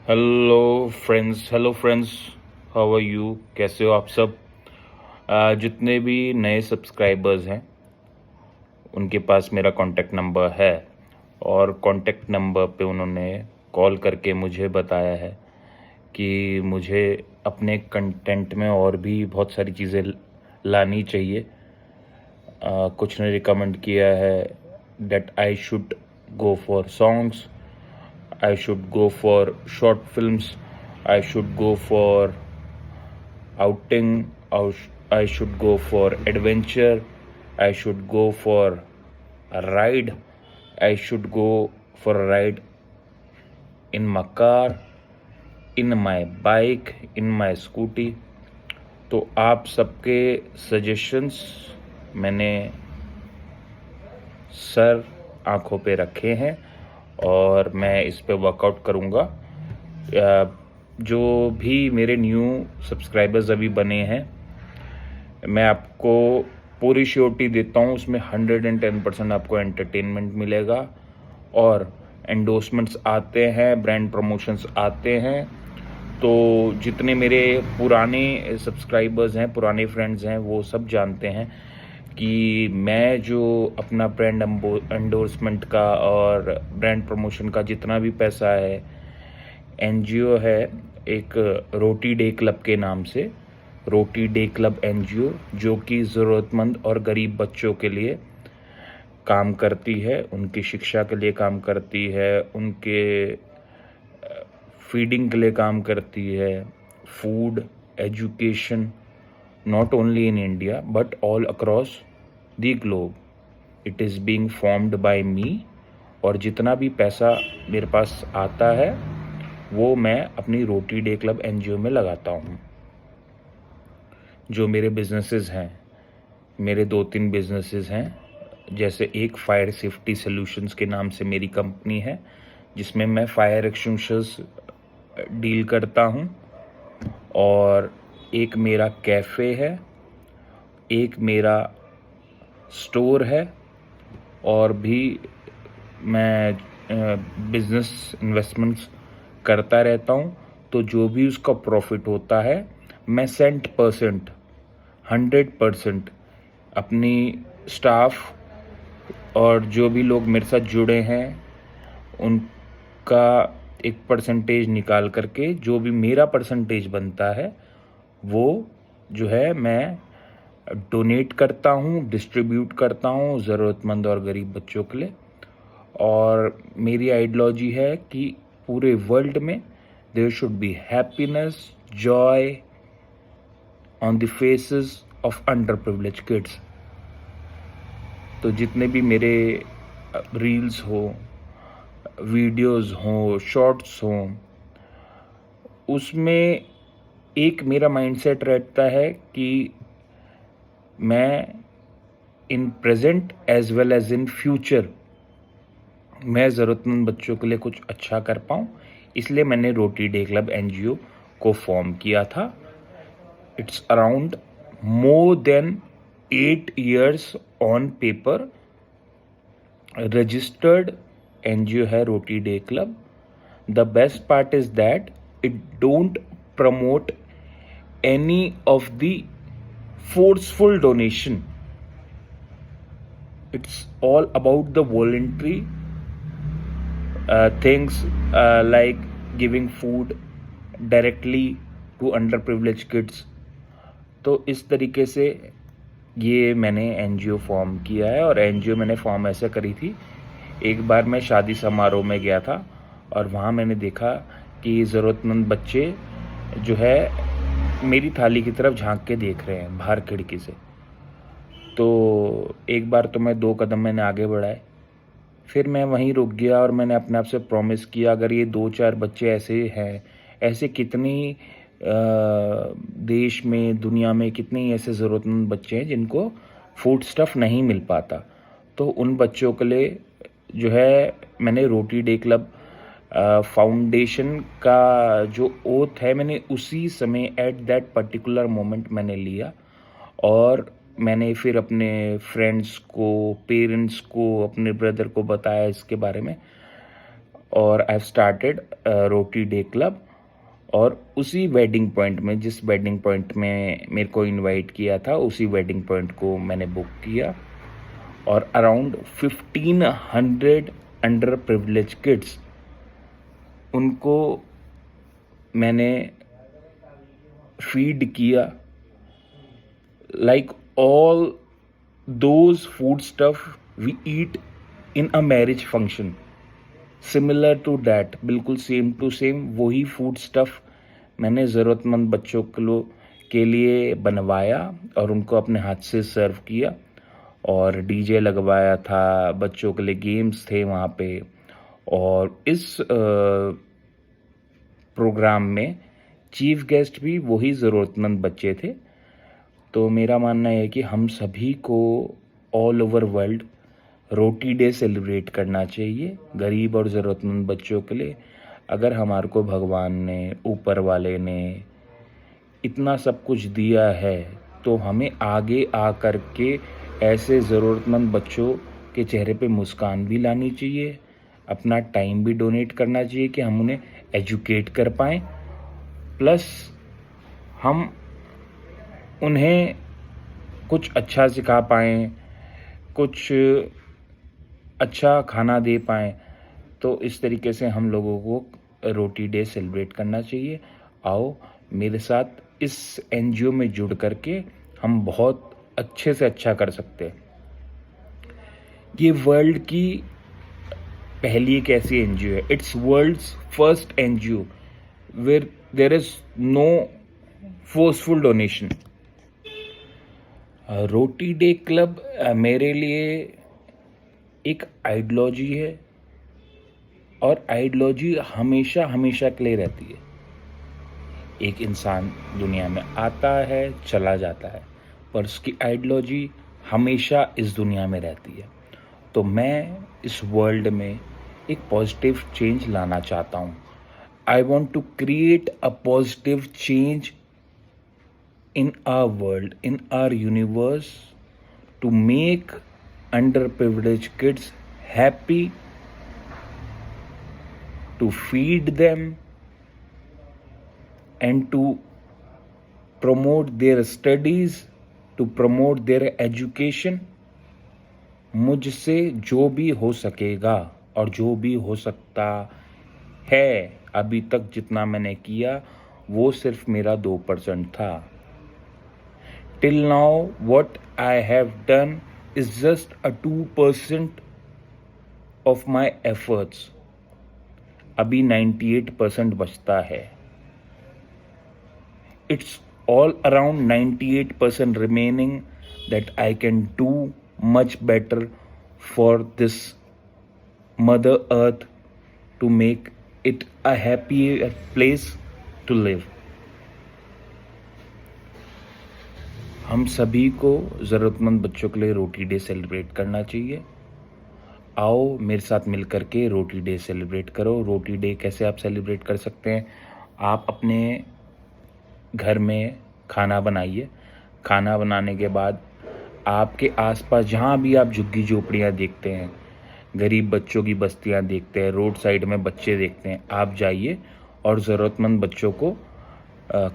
Hello friends, how are you? कैसे हो आप सब? जितने भी नए सब्सक्राइबर्स हैं उनके पास मेरा कांटेक्ट नंबर है, और कांटेक्ट नंबर पे उन्होंने कॉल करके मुझे बताया है कि मुझे अपने कंटेंट में और भी बहुत सारी चीज़ें लानी चाहिए। कुछ ने रिकमेंड किया है that I should go for songs, I should go for short films, I should go for outing, I should go for adventure, I should go for a ride, I should go for a ride in my car, in my bike, in my scooty। तो आप सबके suggestions मैंने sir आंखों पे रखे हैं और मैं इस पे वर्कआउट करूँगा। जो भी मेरे न्यू सब्सक्राइबर्स अभी बने हैं, मैं आपको पूरी श्योरिटी देता हूँ, उसमें 110% आपको एंटरटेनमेंट मिलेगा और एंडोर्समेंट्स आते हैं, ब्रांड प्रमोशंस आते हैं। तो जितने मेरे पुराने सब्सक्राइबर्स हैं, पुराने फ्रेंड्स हैं, वो सब जानते हैं कि मैं जो अपना ब्रांड एंडोर्समेंट का और ब्रांड प्रमोशन का जितना भी पैसा है, एनजीओ है एक रोटी डे क्लब के नाम से, रोटी डे क्लब एनजीओ, जो कि ज़रूरतमंद और गरीब बच्चों के लिए काम करती है, उनकी शिक्षा के लिए काम करती है, उनके फीडिंग के लिए काम करती है, food, education, not only in India but all across the globe. It is being formed by me, और जितना भी पैसा मेरे पास आता है वो मैं अपनी रोटी डे क्लब एनजीओ में लगाता हूँ। जो मेरे बिजनेसेस हैं, मेरे 2-3 बिजनेसेस हैं, जैसे एक फायर सेफ्टी सॉल्यूशंस के नाम से मेरी कंपनी है, जिसमें मैं फायर एक्सटिंग्विशर्स डील करता हूँ, और एक मेरा कैफ़े है, एक मेरा स्टोर है, और भी मैं बिजनेस इन्वेस्टमेंट्स करता रहता हूँ। तो जो भी उसका प्रॉफिट होता है मैं 100% अपनी स्टाफ और जो भी लोग मेरे साथ जुड़े हैं उनका एक परसेंटेज निकाल करके, जो भी मेरा परसेंटेज बनता है वो जो है मैं डोनेट करता हूँ, डिस्ट्रीब्यूट करता हूँ ज़रूरतमंद और गरीब बच्चों के लिए। और मेरी आइडियोलॉजी है कि पूरे वर्ल्ड में there should be happiness, joy on the faces of under privilege kids. तो जितने भी मेरे रील्स हो, वीडियोस हो, शॉर्ट्स हो, उसमें एक मेरा माइंडसेट रहता है कि मैं in present as well as in future मैं ज़रूरतमंद बच्चों के लिए कुछ अच्छा कर पाऊँ, इसलिए मैंने रोटी डे क्लब एनजीओ को फॉर्म किया था। It's around more than 8 years on paper registered NGO है Roti day club. The best part is that it don't promote any of the forceful donation. It's all about the voluntary things, like giving food directly to underprivileged kids. तो इस तरीके से ये मैंने NGO form किया है, और एनजीओ मैंने फॉर्म ऐसे करी थी। एक बार मैं शादी समारोह में गया था और वहाँ मैंने देखा कि ज़रूरतमंद बच्चे जो है मेरी थाली की तरफ झांक के देख रहे हैं बाहर खिड़की से। तो एक बार तो मैं 2 कदम मैंने आगे बढ़ाए, फिर मैं वहीं रुक गया और मैंने अपने आप से प्रॉमिस किया, अगर ये 2-4 बच्चे ऐसे हैं, ऐसे कितनी देश में, दुनिया में कितने ऐसे ज़रूरतमंद बच्चे हैं जिनको फूड स्टफ़ नहीं मिल पाता, तो उन बच्चों के लिए जो है मैंने रोटी डे क्लब फाउंडेशन का जो ओथ है मैंने उसी समय एट दैट पर्टिकुलर मोमेंट मैंने लिया, और मैंने फिर अपने फ्रेंड्स को, पेरेंट्स को, अपने ब्रदर को बताया इसके बारे में, और I have started roti day club. और उसी वेडिंग पॉइंट में, जिस वेडिंग पॉइंट में मेरे को इनवाइट किया था, उसी वेडिंग पॉइंट को मैंने बुक किया और अराउंड 1500 अंडर प्रिविलेज किड्स, उनको मैंने फीड किया, like all those food stuff we eat in a marriage function, similar to that, बिल्कुल सेम टू सेम वही फूड स्टफ मैंने ज़रूरतमंद बच्चों के लिए बनवाया और उनको अपने हाथ से सर्व किया। और डीजे लगवाया था, बच्चों के लिए गेम्स थे वहाँ पे। और इस प्रोग्राम में चीफ गेस्ट भी वही ज़रूरतमंद बच्चे थे। तो मेरा मानना है कि हम सभी को ऑल ओवर वर्ल्ड रोटी डे सेलिब्रेट करना चाहिए, गरीब और ज़रूरतमंद बच्चों के लिए। अगर हमारे को भगवान ने, ऊपर वाले ने इतना सब कुछ दिया है, तो हमें आगे आ कर के ऐसे ज़रूरतमंद बच्चों के चेहरे पे मुस्कान भी लानी चाहिए, अपना टाइम भी डोनेट करना चाहिए कि हम उन्हें एजुकेट कर पाएँ, प्लस हम उन्हें कुछ अच्छा सिखा पाएँ, कुछ अच्छा खाना दे पाएँ। तो इस तरीके से हम लोगों को रोटी डे सेलिब्रेट करना चाहिए। आओ मेरे साथ इस एनजीओ में जुड़ करके हम बहुत अच्छे से अच्छा कर सकते हैं। ये वर्ल्ड की पहली एक ऐसी एनजीओ है, it's world's first NGO where there is no forceful donation. Roti day Club मेरे लिए एक आइडियोलॉजी है, और आइडियोलॉजी हमेशा हमेशा के लिए रहती है। एक इंसान दुनिया में आता है, चला जाता है, पर उसकी आइडियोलॉजी हमेशा इस दुनिया में रहती है। तो मैं इस वर्ल्ड में एक पॉजिटिव चेंज लाना चाहता हूँ। I want to create a positive change in our world, in our universe, to make underprivileged kids happy, to feed them, and to promote their studies, to promote their education. मुझसे जो भी हो सकेगा और जो भी हो सकता है, अभी तक जितना मैंने किया वो सिर्फ मेरा 2% था। Till now, what I have done is just a 2% of my efforts. अभी 98% बचता है। It's all around 98% remaining that I can do much better for this Mother Earth, to make it a happier place to live. हम सभी को ज़रूरतमंद बच्चों के लिए रोटी डे सेलिब्रेट करना चाहिए। आओ मेरे साथ मिल कर के रोटी डे सेलिब्रेट करो। रोटी डे कैसे आप सेलिब्रेट कर सकते हैं? आप अपने घर में खाना बनाइए। खाना बनाने के बाद आपके आसपास जहाँ भी आप झुग्गी झोपड़ियाँ देखते हैं, गरीब बच्चों की बस्तियाँ देखते हैं, रोड साइड में बच्चे देखते हैं, आप जाइए और ज़रूरतमंद बच्चों को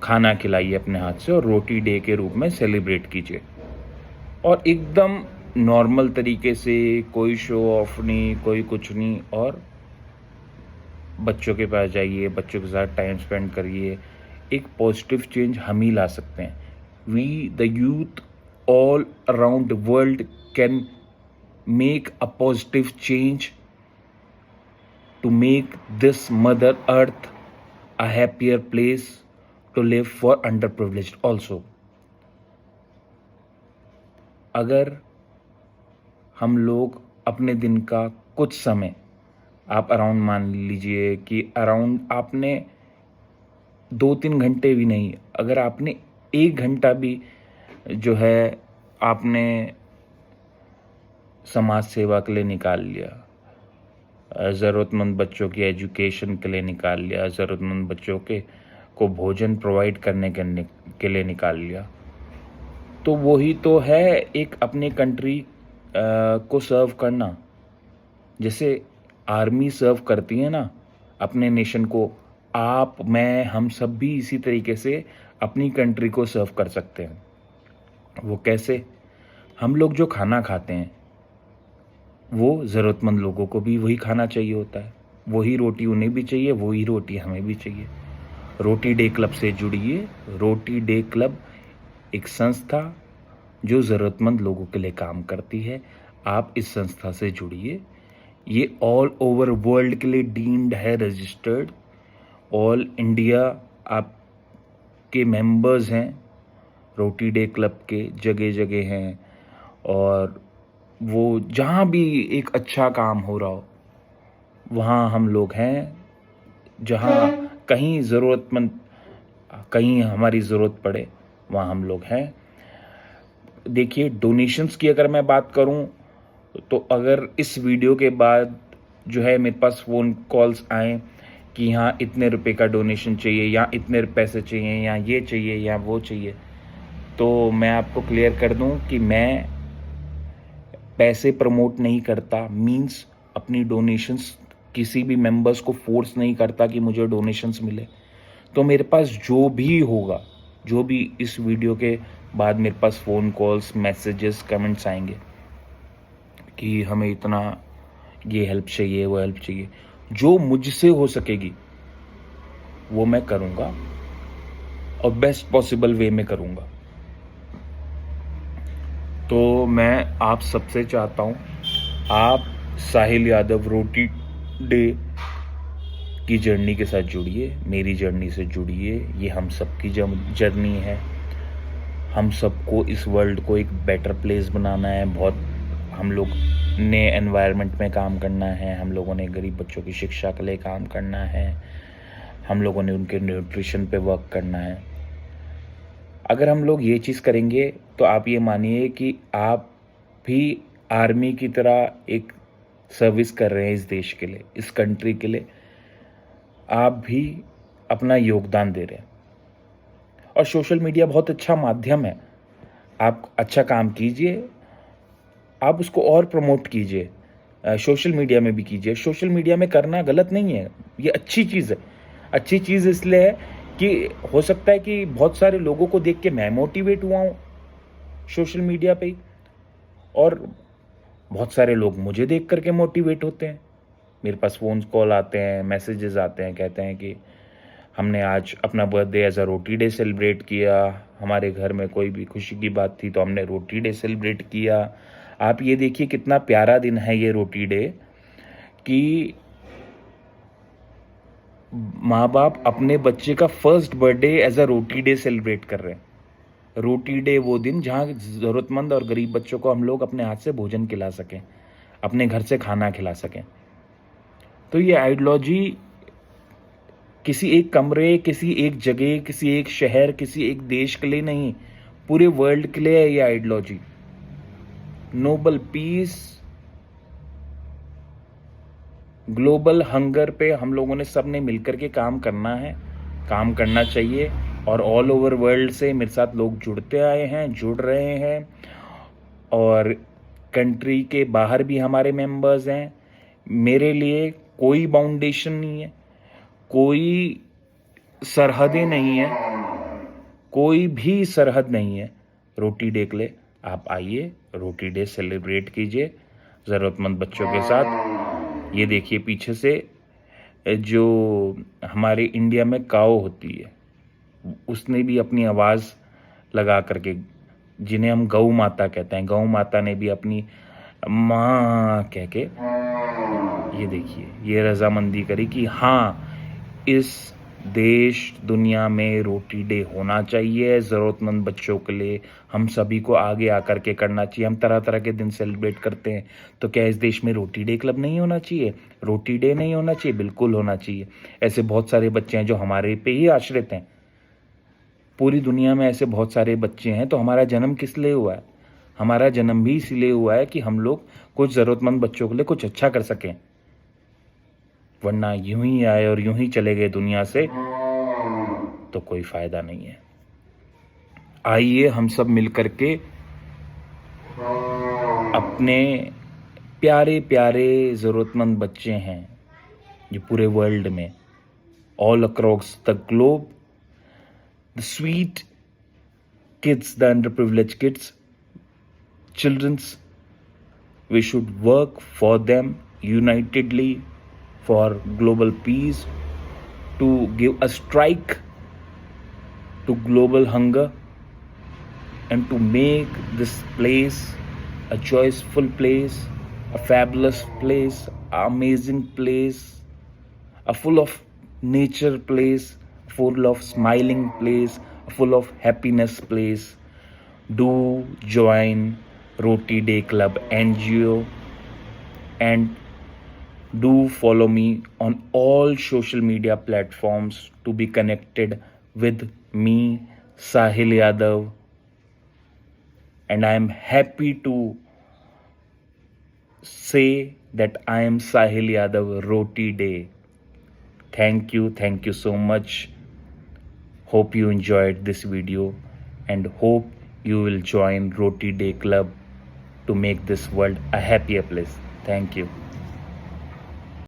खाना खिलाइए अपने हाथ से, और रोटी डे के रूप में सेलिब्रेट कीजिए। और एकदम नॉर्मल तरीके से, कोई शो ऑफ नहीं, कोई कुछ नहीं, और बच्चों के पास जाइए, बच्चों के साथ टाइम स्पेंड करिए। एक पॉजिटिव चेंज हम ही ला सकते हैं। We the youth all around the world can make a positive change to make this mother earth a happier place to live for underprivileged also. अगर हम लोग अपने दिन का कुछ समय, आप अराउंड मान लीजिए कि अराउंड आपने 2-3 घंटे भी नहीं, अगर आपने 1 घंटा भी जो है आपने समाज सेवा के लिए निकाल लिया, ज़रूरतमंद बच्चों की एजुकेशन के लिए निकाल लिया, ज़रूरतमंद बच्चों को भोजन प्रोवाइड करने के लिए निकाल लिया, तो वही तो है एक अपने कंट्री को सर्व करना। जैसे आर्मी सर्व करती है ना अपने नेशन को, आप, मैं, हम सब भी इसी तरीके से अपनी कंट्री को सर्व कर सकते हैं। वो कैसे? हम लोग जो खाना खाते हैं वो ज़रूरतमंद लोगों को भी वही खाना चाहिए होता है, वही रोटी उन्हें भी चाहिए, वही रोटी हमें भी चाहिए। रोटी डे क्लब से जुड़िए। रोटी डे क्लब एक संस्था जो ज़रूरतमंद लोगों के लिए काम करती है। आप इस संस्था से जुड़िए। ये ऑल ओवर वर्ल्ड के लिए डीम्ड है, रजिस्टर्ड। ऑल इंडिया आपके मेंबर्स हैं रोटी डे क्लब के, जगह जगह हैं। और वो जहाँ भी एक अच्छा काम हो रहा हो वहाँ हम लोग हैं। जहाँ कहीं ज़रूरतमंद, कहीं हमारी ज़रूरत पड़े वहाँ हम लोग हैं। देखिए, डोनेशंस की अगर मैं बात करूं तो अगर इस वीडियो के बाद जो है मेरे पास फ़ोन कॉल्स आएँ कि यहाँ इतने रुपए का डोनेशन चाहिए, या इतने पैसे चाहिए, या ये चाहिए, या वो चाहिए, तो मैं आपको क्लियर कर दूं कि मैं पैसे प्रमोट नहीं करता। मींस अपनी डोनेशंस किसी भी मेंबर्स को फोर्स नहीं करता कि मुझे डोनेशंस मिले। तो मेरे पास जो भी होगा, जो भी इस वीडियो के बाद मेरे पास फ़ोन कॉल्स, मैसेजेस, कमेंट्स आएंगे कि हमें इतना ये हेल्प चाहिए, वो हेल्प चाहिए, जो मुझसे हो सकेगी वो मैं करूँगा और बेस्ट पॉसिबल वे में करूँगा। तो मैं आप सबसे चाहता हूँ, आप साहिल यादव रोटी डे की जर्नी के साथ जुड़िए, मेरी जर्नी से जुड़िए। ये हम सबकी जर्नी है। हम सबको इस वर्ल्ड को एक बेटर प्लेस बनाना है। बहुत हम लोग ने एनवायरनमेंट में काम करना है, हम लोगों ने गरीब बच्चों की शिक्षा के लिए काम करना है, हम लोगों ने उनके न्यूट्रिशन पे वर्क करना है। अगर हम लोग ये चीज़ करेंगे तो आप ये मानिए कि आप भी आर्मी की तरह एक सर्विस कर रहे हैं इस देश के लिए, इस कंट्री के लिए। आप भी अपना योगदान दे रहे हैं। और सोशल मीडिया बहुत अच्छा माध्यम है। आप अच्छा काम कीजिए, आप उसको और प्रमोट कीजिए। सोशल मीडिया में भी कीजिए। सोशल मीडिया में करना गलत नहीं है, ये अच्छी चीज़ है। अच्छी चीज़ इसलिए है कि हो सकता है कि बहुत सारे लोगों को देख के मैं मोटिवेट हुआ हूँ सोशल मीडिया पे ही, और बहुत सारे लोग मुझे देख करके मोटिवेट होते हैं। मेरे पास फ़ोन कॉल आते हैं, मैसेजेस आते हैं, कहते हैं कि हमने आज अपना birthday as a Roti Day celebrate किया, हमारे घर में कोई भी खुशी की बात थी तो हमने रोटी डे सेलिब्रेट किया। आप ये देखिए कितना प्यारा दिन है ये रोटी डे, कि माँ बाप अपने बच्चे का first birthday as a Roti Day celebrate कर रहे हैं। रोटी डे वो दिन जहाँ ज़रूरतमंद और गरीब बच्चों को हम लोग अपने हाथ से भोजन खिला सकें, अपने घर से खाना खिला सकें। तो ये आइडियोलॉजी किसी एक कमरे, किसी एक जगह, किसी एक शहर, किसी एक देश के लिए नहीं, पूरे वर्ल्ड के लिए है ये ideology. Noble peace, global hunger पे हम लोगों ने सब ने मिलकर के काम करना है, काम करना चाहिए। और ऑल ओवर वर्ल्ड से मेरे साथ लोग जुड़ते आए हैं, जुड़ रहे हैं, और कंट्री के बाहर भी हमारे मेंबर्स हैं। मेरे लिए कोई बाउंडेशन नहीं है, कोई सरहदें नहीं है, कोई भी सरहद नहीं है रोटी डे के लिए। आप आइए, रोटी डे सेलिब्रेट कीजिए ज़रूरतमंद बच्चों के साथ। ये देखिए पीछे से जो हमारे इंडिया में काऊ होती है, उसने भी अपनी आवाज़ लगा करके, जिन्हें हम गौ माता कहते हैं, गौ माता ने भी अपनी माँ कह के, ये देखिए, ये रजामंदी करी कि हाँ, इस देश दुनिया में रोटी डे होना चाहिए ज़रूरतमंद बच्चों के लिए। हम सभी को आगे आकर के करना चाहिए। हम तरह तरह के दिन सेलिब्रेट करते हैं, तो क्या इस देश में रोटी डे क्लब नहीं होना चाहिए? रोटी डे नहीं होना चाहिए? बिल्कुल होना चाहिए। ऐसे बहुत सारे बच्चे हैं जो हमारे पे ही आश्रित हैं। पूरी दुनिया में ऐसे बहुत सारे बच्चे हैं। तो हमारा जन्म किस लिए हुआ है? हमारा जन्म भी इसलिए हुआ है कि हम लोग कुछ ज़रूरतमंद बच्चों के लिए कुछ अच्छा कर सकें, वरना यूं ही आए और यूं ही चले गए दुनिया से तो कोई फायदा नहीं है। आइए हम सब मिलकर के अपने प्यारे प्यारे ज़रूरतमंद बच्चे हैं जो पूरे वर्ल्ड में, all across the globe, the sweet kids, the underprivileged kids, children's, we should work for them unitedly for global peace, to give a strike to global hunger, and to make this place a joyful place, a fabulous place, amazing place, a full of nature place, full of smiling place, full of happiness place. Do join Roti Day Club NGO, and do follow me on all social media platforms to be connected with me, Sahil Yadav. And I am happy to say that I am Sahil Yadav Roti Day. Thank you so much. Hope you enjoyed this video and hope you will join Roti Day Club to make this world a happier place. Thank you.